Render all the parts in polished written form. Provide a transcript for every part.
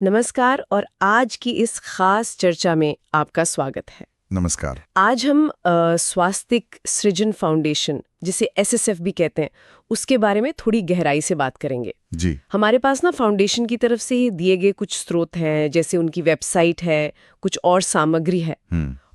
नमस्कार और आज की इस खास चर्चा में आपका स्वागत है। नमस्कार। आज हम स्वास्तिक सृजन फाउंडेशन, जिसे एसएसएफ भी कहते हैं, उसके बारे में थोड़ी गहराई से बात करेंगे। जी। हमारे पास ना फाउंडेशन की तरफ से ही दिए गए कुछ स्रोत हैं, जैसे उनकी वेबसाइट है, कुछ और सामग्री है।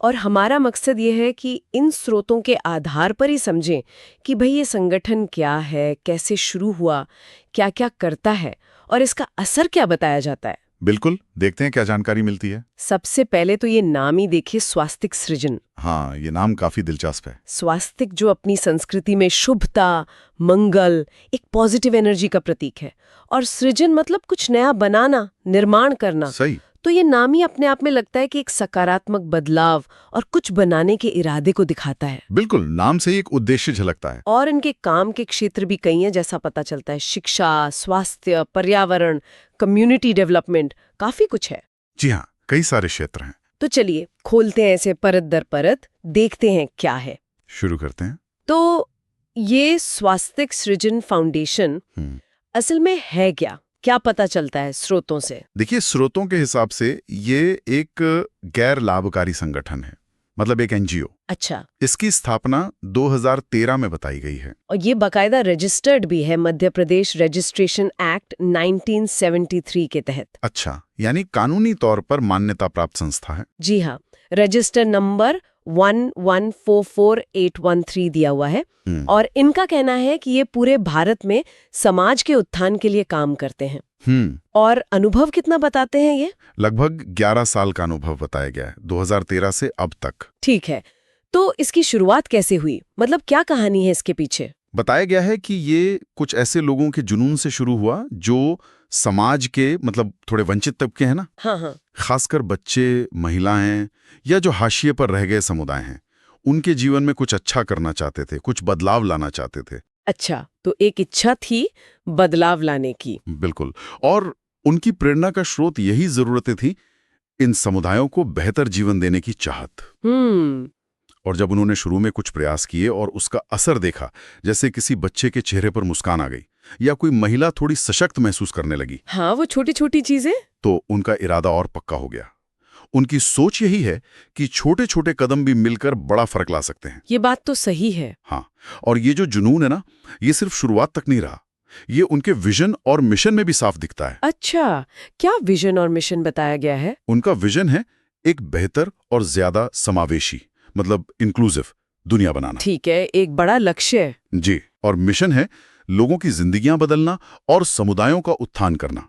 और हमारा मकसद ये है कि इन स्रोतों के आधार पर ही समझें कि भाई ये संगठन क्या है, कैसे शुरू हुआ, क्या क्या करता है और इसका असर क्या बताया जाता है। बिल्कुल, देखते हैं क्या जानकारी मिलती है। सबसे पहले तो ये नाम ही देखिए, स्वास्तिक सृजन। हाँ, ये नाम काफी दिलचस्प है। स्वास्तिक जो अपनी संस्कृति में शुभता, मंगल, एक पॉजिटिव एनर्जी का प्रतीक है, और सृजन मतलब कुछ नया बनाना, निर्माण करना। सही। तो ये नाम ही अपने आप में लगता है कि एक सकारात्मक बदलाव और कुछ बनाने के इरादे को दिखाता है। बिल्कुल, नाम से ही एक उद्देश्य झलकता है। और इनके काम के क्षेत्र भी कई हैं, जैसा पता चलता है। शिक्षा, स्वास्थ्य, पर्यावरण, कम्युनिटी डेवलपमेंट, काफी कुछ है। जी हाँ, कई सारे क्षेत्र हैं। तो चलिए खोलते हैं ऐसे परत दर परत, देखते हैं क्या है। शुरू करते हैं। तो ये स्वास्तिक सृजन फाउंडेशन असल में है क्या? क्या पता चलता है स्रोतों से? देखिए, स्रोतों के हिसाब से ये एक गैर लाभकारी संगठन है, मतलब एक एनजीओ। अच्छा। इसकी स्थापना 2013 में बताई गई है। और ये बाकायदा रजिस्टर्ड भी है मध्य प्रदेश रजिस्ट्रेशन एक्ट 1973 के तहत। अच्छा, यानी कानूनी तौर पर मान्यता प्राप्त संस्था है। जी हाँ, रजिस्टर नंबर 1144813 दिया हुआ है। और इनका कहना है कि ये पूरे भारत में समाज के उत्थान के लिए काम करते हैं। और अनुभव कितना बताते हैं ये? लगभग 11 साल का अनुभव बताया गया है, 2013 से अब तक। ठीक है, तो इसकी शुरुआत कैसे हुई? मतलब क्या कहानी है इसके पीछे? बताया गया है कि ये कुछ ऐसे लोगों के जुनून से शुरू हुआ जो समाज के, मतलब थोड़े वंचित तबके हैं ना। हाँ। खासकर बच्चे, महिलाएं या जो हाशिए पर रह गए समुदाय हैं, उनके जीवन में कुछ अच्छा करना चाहते थे, कुछ बदलाव लाना चाहते थे। अच्छा, तो एक इच्छा थी बदलाव लाने की। बिल्कुल। और उनकी प्रेरणा का स्रोत यही जरूरतें थी, इन समुदायों को बेहतर जीवन देने की चाहत। और जब उन्होंने शुरू में कुछ प्रयास किए और उसका असर देखा, जैसे किसी बच्चे के चेहरे पर मुस्कान आ गई या कोई महिला थोड़ी सशक्त महसूस करने लगी, हाँ, वो छोटी छोटी चीजें, तो उनका इरादा और पक्का हो गया। उनकी सोच यही है कि छोटे छोटे कदम भी मिलकर बड़ा फर्क ला सकते हैं। ये बात तो सही है। हाँ, और ये जो जुनून है ना, ये सिर्फ शुरुआत तक नहीं रहा, ये उनके विजन और मिशन में भी साफ दिखता है। अच्छा, क्या विजन और मिशन बताया गया है? उनका विजन है एक बेहतर और ज्यादा समावेशी, मतलब इंक्लूसिव दुनिया बनाना। ठीक है, एक बड़ा लक्ष्य है। जी। और मिशन है लोगों की जिंदगियां बदलना और समुदायों का उत्थान करना।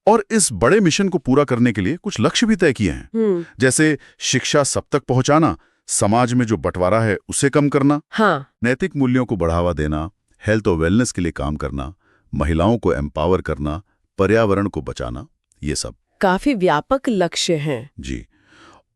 और इस बड़े मिशन को पूरा करने के लिए कुछ लक्ष्य भी तय किए हैं, जैसे शिक्षा सब तक पहुंचाना, समाज में जो बंटवारा है उसे कम करना, हाँ, नैतिक मूल्यों को बढ़ावा देना, हेल्थ और वेलनेस के लिए काम करना, महिलाओं को एम्पावर करना, पर्यावरण को बचाना, ये सब काफी व्यापक लक्ष्य हैं। जी।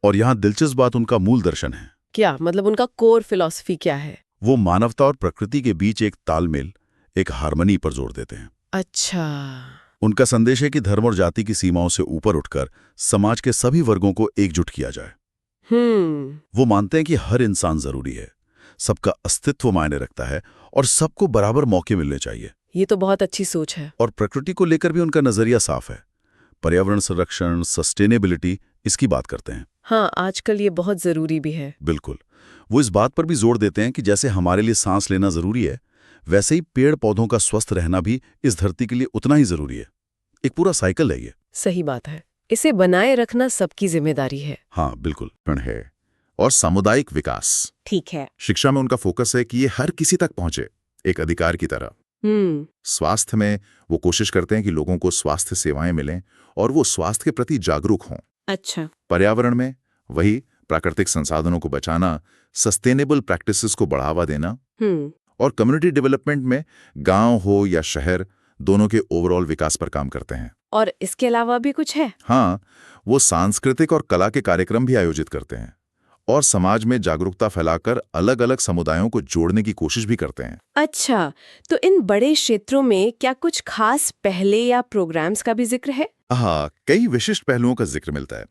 और यहाँ दिलचस्प बात उनका मूल दर्शन है। क्या मतलब उनका कोर फिलॉसफी क्या है? वो मानवता और प्रकृति के बीच एक तालमेल, एक हार्मनी पर जोर देते हैं। अच्छा। उनका संदेश है कि धर्म और जाति की सीमाओं से ऊपर उठकर समाज के सभी वर्गों को एकजुट किया जाए। वो मानते हैं कि हर इंसान जरूरी है, सबका अस्तित्व मायने रखता है और सबको बराबर मौके मिलने चाहिए। ये तो बहुत अच्छी सोच है। और प्रकृति को लेकर भी उनका नजरिया साफ है। पर्यावरण संरक्षण, सस्टेनेबिलिटी, इसकी बात करते हैं। हाँ, आजकल ये बहुत जरूरी भी है। बिल्कुल। वो इस बात पर भी जोर देते हैं कि जैसे हमारे लिए सांस लेना जरूरी है, वैसे ही पेड़ पौधों का स्वस्थ रहना भी इस धरती के लिए उतना ही जरूरी है। एक पूरा साइकिल है ये। सही बात है, इसे बनाए रखना सबकी जिम्मेदारी है। हाँ, बिल्कुल है। और सामुदायिक विकास, ठीक है। शिक्षा में उनका फोकस है कि ये हर किसी तक पहुंचे, एक अधिकार की तरह। स्वास्थ्य में वो कोशिश करते हैं कि लोगों को स्वास्थ्य सेवाएं मिलें और वो स्वास्थ्य के प्रति जागरूक हों। अच्छा। पर्यावरण में वही प्राकृतिक संसाधनों को बचाना, सस्टेनेबल प्रैक्टिसेस को बढ़ावा देना। और कम्युनिटी डेवलपमेंट में गांव हो या शहर, दोनों के ओवरऑल विकास पर काम करते हैं। और इसके अलावा भी कुछ है? हाँ, वो सांस्कृतिक और कला के कार्यक्रम भी आयोजित करते हैं और समाज में जागरूकता फैलाकर अलग अलग समुदायों को जोड़ने की कोशिश भी करते हैं। अच्छा, तो इन बड़े क्षेत्रों में क्या कुछ खास पहले या प्रोग्राम्स का भी जिक्र है? हाँ, कई विशिष्ट पहलुओं का जिक्र मिलता है।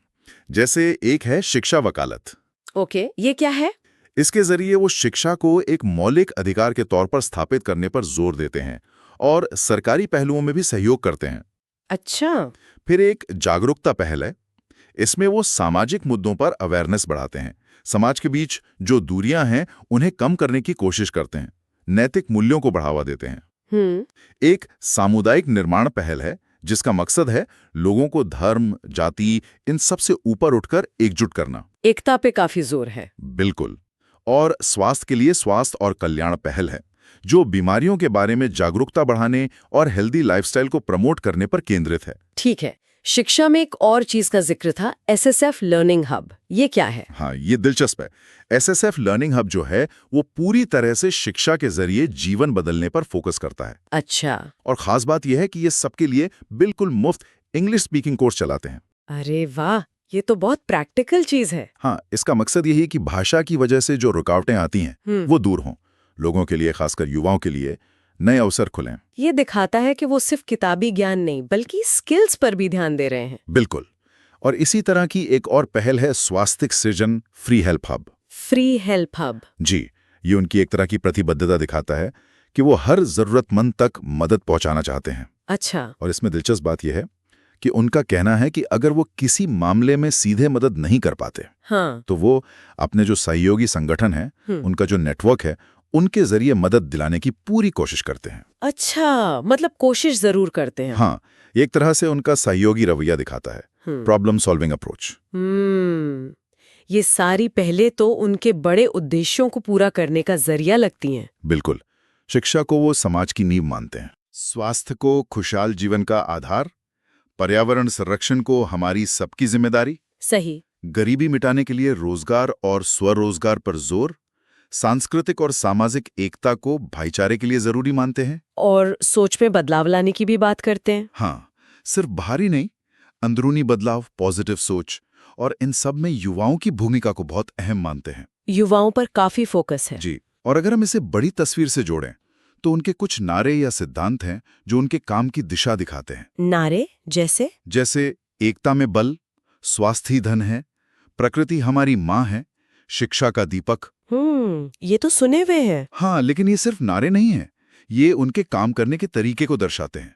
जैसे एक है शिक्षा वकालत। ओके, ये क्या है? इसके जरिए वो शिक्षा को एक मौलिक अधिकार के तौर पर स्थापित करने पर जोर देते हैं और सरकारी पहलुओं में भी सहयोग करते हैं। अच्छा। फिर एक जागरूकता पहल है। इसमें वो सामाजिक मुद्दों पर अवेयरनेस बढ़ाते हैं, समाज के बीच जो दूरियां हैं उन्हें कम करने की कोशिश करते हैं, नैतिक मूल्यों को बढ़ावा देते हैं। एक सामुदायिक निर्माण पहल है जिसका मकसद है लोगों को धर्म, जाति, इन सब से ऊपर उठकर एकजुट करना। एकता पे काफी जोर है। बिल्कुल। और स्वास्थ्य के लिए स्वास्थ्य और कल्याण पहल है, जो बीमारियों के बारे में जागरूकता बढ़ाने और हेल्दी लाइफस्टाइल को प्रमोट करने पर केंद्रित है। ठीक है। शिक्षा में एक और चीज का जिक्र था, एसएसएफ लर्निंग हब। ये क्या है? हाँ, ये दिलचस्प है। एसएसएफ लर्निंग हब जो है वो पूरी तरह से शिक्षा के जरिए जीवन बदलने पर फोकस करता है। अच्छा। और खास बात यह है कि ये सबके लिए बिल्कुल मुफ्त इंग्लिश स्पीकिंग कोर्स चलाते हैं। अरे वाह, ये तो बहुत प्रैक्टिकल चीज है। हाँ, इसका मकसद यही है कि भाषा की वजह से जो रुकावटें आती हैं वो दूर हों, लोगों के लिए, खासकर युवाओं के लिए नए अवसर खुलें। ये दिखाता है कि वो सिर्फ किताबी ज्ञान नहीं बल्कि स्किल्स पर भी ध्यान दे रहे हैं। बिल्कुल। और इसी तरह की एक और पहल है Swasthya Srijan free help hub. Free help hub? जी, ये उनकी एक तरह की प्रतिबद्धता दिखाता है कि वो हर जरूरतमंद तक मदद पहुंचाना चाहते हैं। अच्छा। और इसमें दिलचस्प बात यह है कि उनका कहना है कि अगर वो किसी मामले में सीधे मदद नहीं कर पाते, हाँ, तो वो अपने जो सहयोगी संगठन है, उनका जो नेटवर्क है, उनके जरिए मदद दिलाने की पूरी कोशिश करते हैं। अच्छा, मतलब कोशिश जरूर करते हैं। हाँ, एक तरह से उनका सहयोगी रवैया दिखाता है, प्रॉब्लम सॉल्विंग अप्रोच। ये सारी पहले तो उनके बड़े उद्देश्यों को पूरा करने का जरिया लगती हैं। बिल्कुल। शिक्षा को वो समाज की नींव मानते हैं, स्वास्थ्य को खुशहाल जीवन का आधार, पर्यावरण संरक्षण को हमारी सबकी जिम्मेदारी, सही, गरीबी मिटाने के लिए रोजगार और स्वरोजगार पर जोर, सांस्कृतिक और सामाजिक एकता को भाईचारे के लिए जरूरी मानते हैं, और सोच में बदलाव लाने की भी बात करते हैं। हाँ, सिर्फ बाहरी नहीं, अंदरूनी बदलाव, पॉजिटिव सोच, और इन सब में युवाओं की भूमिका को बहुत अहम मानते हैं। युवाओं पर काफी फोकस है। जी, और अगर हम इसे बड़ी तस्वीर से जोड़ें तो उनके कुछ नारे या सिद्धांत हैं जो उनके काम की दिशा दिखाते हैं। नारे जैसे एकता में बल, स्वास्थ्य ही धन है, प्रकृति हमारी माँ है, शिक्षा का दीपक। ये तो सुने हुए हैं। हाँ, लेकिन ये सिर्फ नारे नहीं हैं, ये उनके काम करने के तरीके को दर्शाते हैं।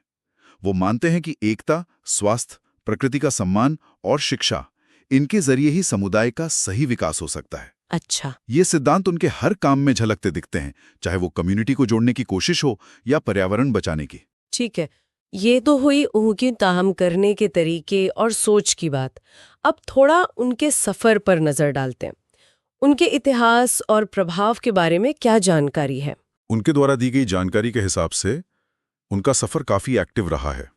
वो मानते हैं कि एकता, स्वास्थ्य, प्रकृति का सम्मान और शिक्षा, इनके जरिए ही समुदाय का सही विकास हो सकता है। अच्छा। ये सिद्धांत उनके हर काम में झलकते दिखते हैं, चाहे वो कम्युनिटी को जोड़ने की कोशिश हो या पर्यावरण बचाने की। ठीक है, ये तो हुई उनके काम करने के तरीके और सोच की बात। अब थोड़ा उनके सफर पर नजर डालते हैं। उनके इतिहास और प्रभाव के बारे में क्या जानकारी है? उनके द्वारा दी गई जानकारी के हिसाब से उनका सफर काफी एक्टिव रहा है।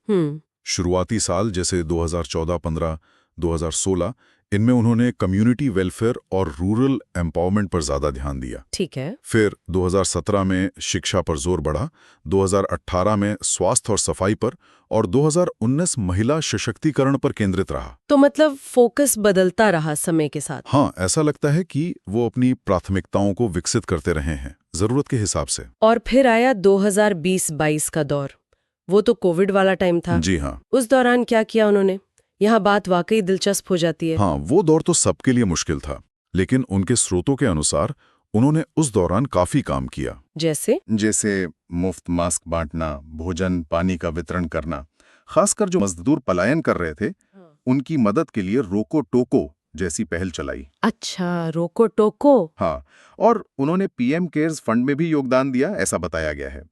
शुरुआती साल जैसे 2014, 15, 2016, इनमें उन्होंने कम्युनिटी वेलफेयर और रूरल एम्पावरमेंट पर ज्यादा ध्यान दिया। ठीक है। फिर 2017 में शिक्षा पर जोर बढ़ा, 2018 में स्वास्थ्य और सफाई पर, और 2019 महिला सशक्तिकरण पर केंद्रित रहा। तो मतलब फोकस बदलता रहा समय के साथ। हाँ, ऐसा लगता है कि वो अपनी प्राथमिकताओं को विकसित करते रहे हैं जरूरत के हिसाब से। और फिर आया 2020-22 का दौर, वो तो कोविड वाला टाइम था। जी हाँ। उस दौरान क्या किया उन्होंने? यहाँ बात वाकई दिलचस्प हो जाती है। हाँ, वो दौर तो सबके लिए मुश्किल था, लेकिन उनके स्रोतों के अनुसार उन्होंने उस दौरान काफी काम किया। जैसे मुफ्त मास्क बांटना, भोजन पानी का वितरण करना, खासकर जो मजदूर पलायन कर रहे थे, उनकी मदद के लिए रोको टोको जैसी पहल चलाई। अच्छा, रोको टोको। हाँ, और उन्होंने पीएम केयर्स फंड में भी योगदान दिया, ऐसा बताया गया है।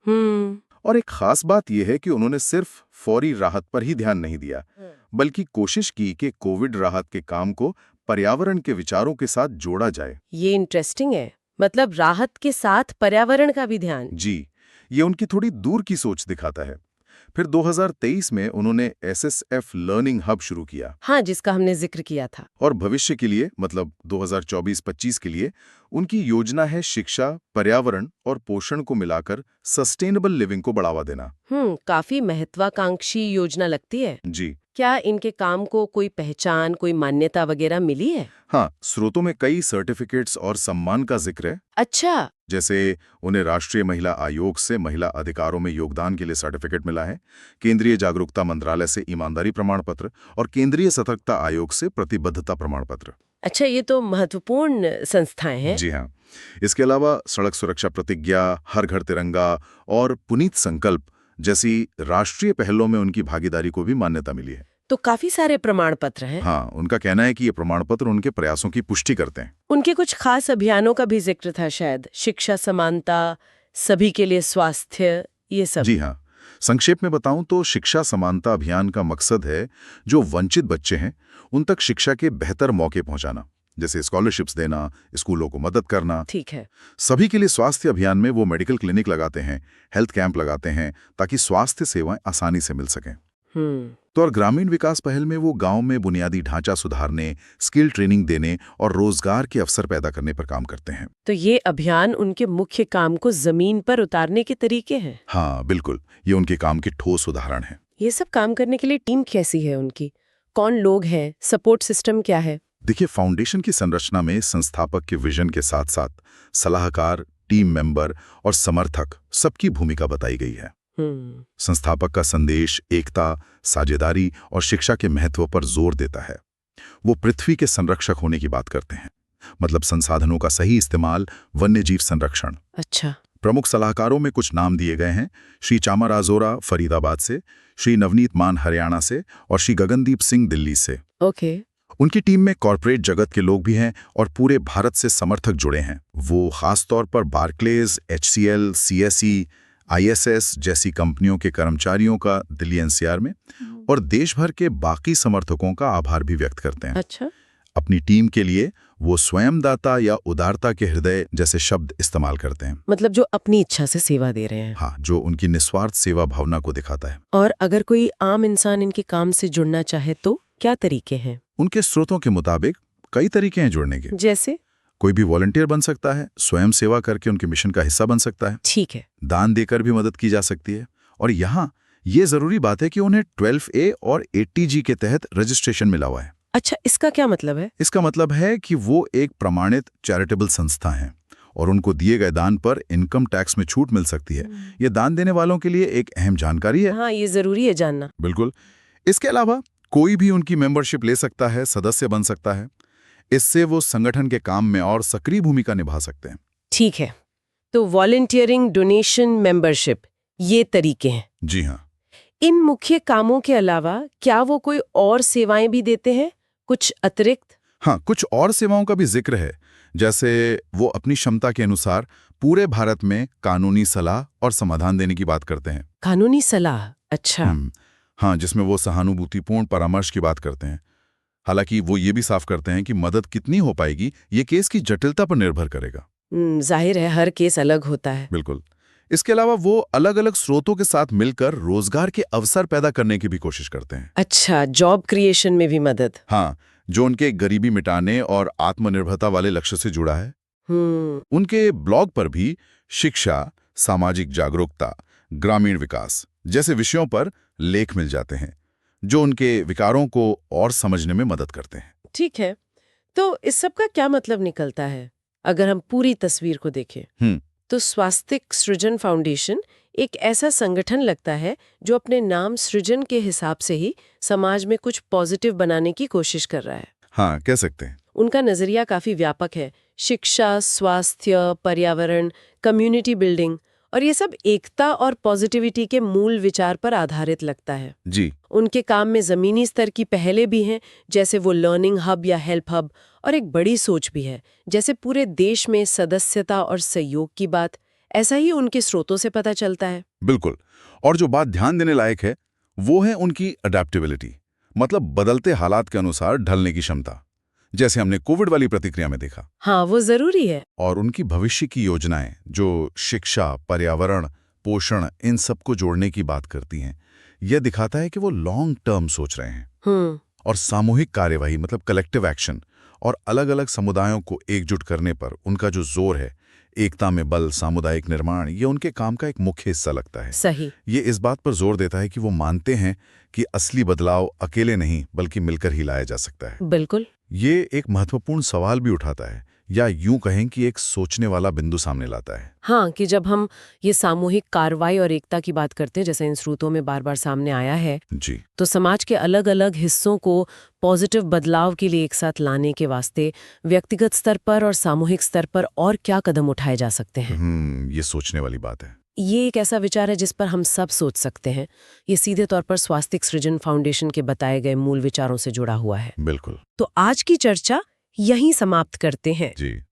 और एक खास बात यह है कि उन्होंने सिर्फ फौरी राहत पर ही ध्यान नहीं दिया, बल्कि कोशिश की कि कोविड राहत के काम को पर्यावरण के विचारों के साथ जोड़ा जाए। ये इंटरेस्टिंग है, मतलब राहत के साथ पर्यावरण का भी ध्यान। जी, ये उनकी थोड़ी दूर की सोच दिखाता है। फिर 2023 में उन्होंने एसएसएफ लर्निंग हब शुरू किया। हाँ, जिसका हमने जिक्र किया था। और भविष्य के लिए, मतलब 2024-25 के लिए उनकी योजना है शिक्षा, पर्यावरण और पोषण को मिलाकर सस्टेनेबल लिविंग को बढ़ावा देना। काफी महत्वाकांक्षी योजना लगती है। जी। क्या इनके काम को कोई पहचान, कोई मान्यता वगैरह मिली है? हाँ, स्रोतों में कई सर्टिफिकेट्स और सम्मान का जिक्र है। अच्छा। जैसे उन्हें राष्ट्रीय महिला आयोग से महिला अधिकारों में योगदान के लिए सर्टिफिकेट मिला है, केंद्रीय जागरूकता मंत्रालय से ईमानदारी प्रमाण पत्र, और केंद्रीय सतर्कता आयोग से प्रतिबद्धता प्रमाण पत्र। अच्छा, ये तो महत्वपूर्ण संस्थाएं हैं। जी हाँ। इसके अलावा सड़क सुरक्षा प्रतिज्ञा, हर घर तिरंगा और पुनीत संकल्प जैसी राष्ट्रीय पहलों में उनकी भागीदारी को भी मान्यता मिली है। तो काफी सारे प्रमाण पत्र हैं। हाँ, उनका कहना है कि ये प्रमाण पत्र उनके प्रयासों की पुष्टि करते हैं। उनके कुछ खास अभियानों का भी जिक्र था शायद, शिक्षा समानता, सभी के लिए स्वास्थ्य, ये सब। जी हाँ, संक्षेप में बताऊं तो शिक्षा समानता अभियान का मकसद है जो वंचित बच्चे हैं उन तक शिक्षा के बेहतर मौके पहुंचाना, जैसे स्कॉलरशिप्स देना, स्कूलों को मदद करना। ठीक है। सभी के लिए स्वास्थ्य अभियान में वो मेडिकल क्लिनिक लगाते हैं, हेल्थ कैंप लगाते हैं, ताकि स्वास्थ्य सेवाएं आसानी से मिल सकें। तो और ग्रामीण विकास पहल में वो गांव में बुनियादी ढांचा सुधारने, स्किल ट्रेनिंग देने और रोजगार के अवसर पैदा करने पर काम करते हैं। तो ये अभियान उनके मुख्य काम को जमीन पर उतारने के तरीके हैं। हाँ बिल्कुल, ये उनके काम के ठोस उदाहरण है। ये सब काम करने के लिए टीम कैसी है उनकी? कौन लोग हैं? सपोर्ट सिस्टम क्या है? देखिए, फाउंडेशन की संरचना में संस्थापक के विजन के साथ साथ सलाहकार, टीम मेंबर और समर्थक सबकी भूमिका बताई गई है। संस्थापक का संदेश एकता, साझेदारी और शिक्षा के महत्व पर जोर देता है। वो पृथ्वी के संरक्षक होने की बात करते हैं, मतलब संसाधनों का सही इस्तेमाल, वन्यजीव संरक्षण। अच्छा। प्रमुख सलाहकारों में कुछ नाम दिए गए हैं: श्री चामा राजोरा फरीदाबाद से, श्री नवनीत मान हरियाणा से और श्री गगनदीप सिंह दिल्ली से। ओके। उनकी टीम में कॉरपोरेट जगत के लोग भी हैं और पूरे भारत से समर्थक जुड़े हैं। वो खासतौर पर बार्कलेज, HCL, CSE, ISS जैसी कंपनियों के कर्मचारियों का दिल्ली NCR में और देश भर के बाकी समर्थकों का आभार भी व्यक्त करते हैं। अच्छा। अपनी टीम के लिए वो स्वयंदाता या उदारता के हृदय जैसे शब्द इस्तेमाल करते हैं। मतलब जो अपनी इच्छा से सेवा दे रहे हैं। हाँ, जो उनकी निस्वार्थ सेवा भावना को दिखाता है। और अगर कोई आम इंसान इनके काम से जुड़ना चाहे तो क्या तरीके हैं? उनके स्रोतों के मुताबिक कई तरीके हैं जुड़ने के। जैसे? कोई भी वॉलंटियर बन सकता है, स्वयं सेवा करके उनके मिशन का हिस्सा बन सकता है। ठीक है। दान देकर भी मदद की जा सकती है। और यहाँ ये जरूरी बात है कि उन्हें 12A और 80G के तहत रजिस्ट्रेशन मिला हुआ है। अच्छा, इसका क्या मतलब है? इसका मतलब है कि वो एक प्रमाणित चैरिटेबल संस्था है और उनको दिए गए दान पर इनकम टैक्स में छूट मिल सकती है। ये दान देने वालों के लिए एक अहम जानकारी है। हाँ, ये जरूरी है जानना। बिल्कुल। इसके अलावा कोई भी उनकी मेंबरशिप ले सकता है, सदस्य बन सकता है। इससे वो संगठन के काम में और सक्रिय भूमिका निभा सकते हैं। ठीक है। तो वॉलंटियरिंग, डोनेशन, मेंबरशिप, ये तरीके हैं। जी हाँ। इन मुख्य कामों के अलावा क्या वो कोई और सेवाएं भी देते हैं, कुछ अतिरिक्त? हाँ, कुछ और सेवाओं का भी जिक्र है। जैसे वो अपनी क्षमता के अनुसार पूरे भारत में कानूनी सलाह और समाधान देने की बात करते हैं। कानूनी सलाह? अच्छा। हाँ, जिसमें वो सहानुभूतिपूर्ण परामर्श की बात करते हैं। हालांकि वो ये भी साफ करते हैं कि मदद कितनी हो पाएगी ये केस की जटिलता पर निर्भर करेगा। जाहिर है, हर केस अलग होता है। बिल्कुल। इसके अलावा वो अलग अलग स्रोतों के साथ मिलकर रोजगार के अवसर पैदा करने की भी कोशिश करते हैं। अच्छा, जॉब क्रिएशन में भी मदद? हाँ, जो उनके गरीबी मिटाने और आत्मनिर्भरता वाले लक्ष्य से जुड़ा है। उनके ब्लॉग पर भी शिक्षा, सामाजिक जागरूकता, ग्रामीण विकास जैसे विषयों पर लेख मिल जाते हैं जो उनके विकारों को और समझने में मदद करते हैं। ठीक है। तो इस सब का क्या मतलब निकलता है अगर हम पूरी तस्वीर को देखें? तो स्वास्तिक सृजन फाउंडेशन एक ऐसा संगठन लगता है जो अपने नाम सृजन के हिसाब से ही समाज में कुछ पॉजिटिव बनाने की कोशिश कर रहा है। हाँ, कह सकते हैं। उनका नजरिया काफी व्यापक है। शिक्षा, स्वास्थ्य, पर्यावरण, कम्युनिटी बिल्डिंग, और ये सब एकता और पॉजिटिविटी के मूल विचार पर आधारित लगता है। जी। उनके काम में जमीनी स्तर की पहलें भी हैं, जैसे वो लर्निंग हब या हेल्प हब, और एक बड़ी सोच भी है, जैसे पूरे देश में सदस्यता और सहयोग की बात। ऐसा ही उनके स्रोतों से पता चलता है। बिल्कुल। और जो बात ध्यान देने लायक है वो है उनकी अडेप्टेबिलिटी, मतलब बदलते हालात के अनुसार ढलने की क्षमता, जैसे हमने कोविड वाली प्रतिक्रिया में देखा। हाँ, वो जरूरी है। और उनकी भविष्य की योजनाएं जो शिक्षा, पर्यावरण, पोषण, इन सबको जोड़ने की बात करती हैं, यह दिखाता है कि वो लॉन्ग टर्म सोच रहे हैं। और सामूहिक कार्यवाही, मतलब कलेक्टिव एक्शन, और अलग अलग समुदायों को एकजुट करने पर उनका जो जोर है, एकता में बल, सामुदायिक निर्माण, ये उनके काम का एक मुख्य हिस्सा लगता है। सही। ये इस बात पर जोर देता है कि वो मानते हैं कि असली बदलाव अकेले नहीं बल्कि मिलकर ही लाया जा सकता है। बिल्कुल। ये एक महत्वपूर्ण सवाल भी उठाता है, या यूं कहें कि एक सोचने वाला बिंदु सामने लाता है। हाँ, कि जब हम ये सामूहिक कार्रवाई और एकता की बात करते हैं, जैसे इन स्रोतों में बार बार सामने आया है, जी, तो समाज के अलग अलग हिस्सों को पॉजिटिव बदलाव के लिए एक साथ लाने के वास्ते व्यक्तिगत स्तर पर और सामूहिक स्तर पर और क्या कदम उठाए जा सकते हैं? ये सोचने वाली बात है। ये एक ऐसा विचार है जिस पर हम सब सोच सकते हैं। ये सीधे तौर पर स्वास्तिक सृजन फाउंडेशन के बताए गए मूल विचारों से जुड़ा हुआ है। बिल्कुल। तो आज की चर्चा यहीं समाप्त करते हैं। जी।